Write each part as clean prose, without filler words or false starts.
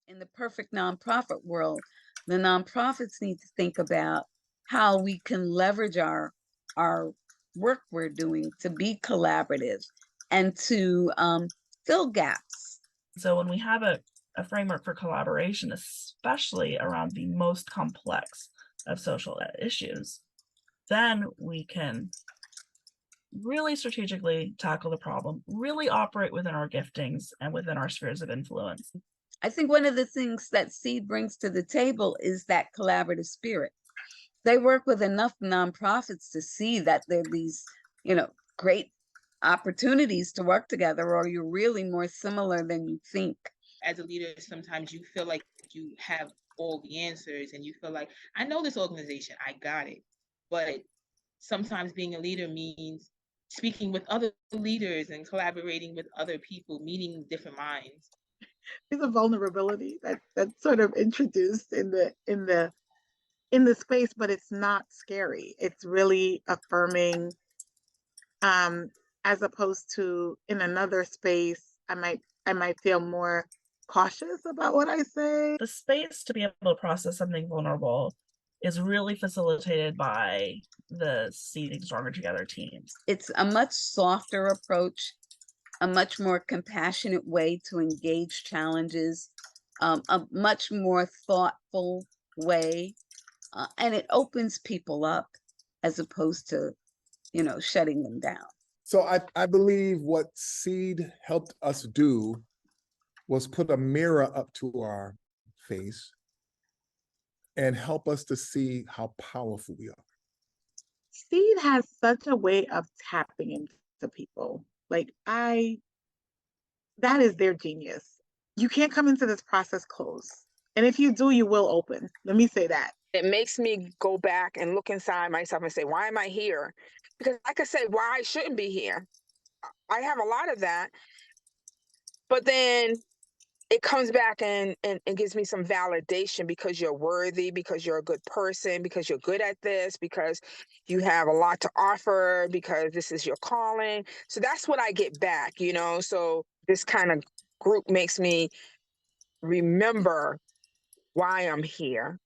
In the perfect nonprofit world, the nonprofits need to think about how we can leverage our work we're doing to be collaborative and to fill gaps. So when we have a framework for collaboration, especially around the most complex of social issues, then we can really strategically tackle the problem, really operate within our giftings and within our spheres of influence. I think one of the things that Seed brings to the table is that collaborative spirit. They work with enough nonprofits to see that there are these, great opportunities to work together, or you're really more similar than you think. As a leader, sometimes you feel like you have all the answers and you feel like, I know this organization, I got it. But sometimes being a leader means speaking with other leaders and collaborating with other people, meeting different minds. There's a vulnerability that's sort of introduced in the space, but it's not scary. It's really affirming, um, as opposed to in another space, I might feel more cautious about what I say. The space to be able to process something vulnerable is really facilitated by the Seeding Stronger Together teams. It's a much softer approach, a much more compassionate way to engage challenges, a much more thoughtful way, and it opens people up as opposed to, shutting them down. So I believe what Seed helped us do was put a mirror up to our face and help us to see how powerful we are. Seed has such a way of tapping into people. That is their genius. You can't come into this process closed. And if you do, you will open. Let me say that. It makes me go back and look inside myself and say, why am I here? Because I could say why I shouldn't be here. I have a lot of that. But then it comes back and gives me some validation because you're worthy, because you're a good person, because you're good at this, because you have a lot to offer, because this is your calling. So that's what I get back, So this kind of group makes me remember why I'm here.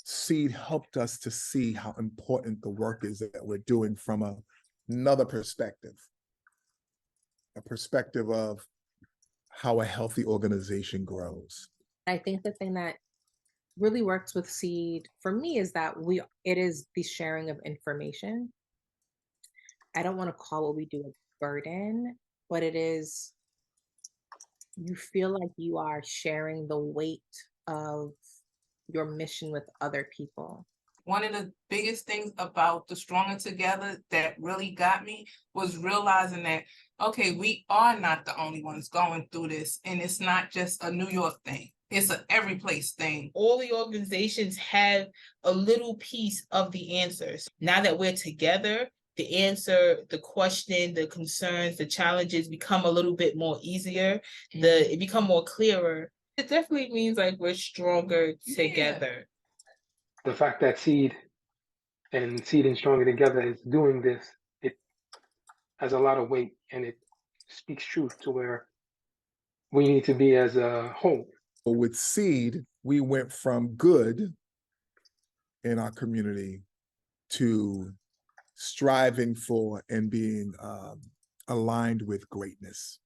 Seed helped us to see how important the work is that we're doing from another perspective, a perspective of how a healthy organization grows. I think the thing that really works with Seed for me is that it is the sharing of information. I don't want to call what we do a burden, but it is, you feel like you are sharing the weight of your mission with other people. One of the biggest things about the Stronger Together that really got me was realizing that, okay, we are not the only ones going through this. And it's not just a New York thing. It's a every place thing. All the organizations have a little piece of the answers. Now that we're together, the answer, the question, the concerns, the challenges become a little bit more easier. It become more clearer. It definitely means like we're stronger together. The fact that Seed and Stronger Together is doing this, it has a lot of weight and it speaks truth to where we need to be as a whole. With Seed, we went from good in our community to striving for and being aligned with greatness.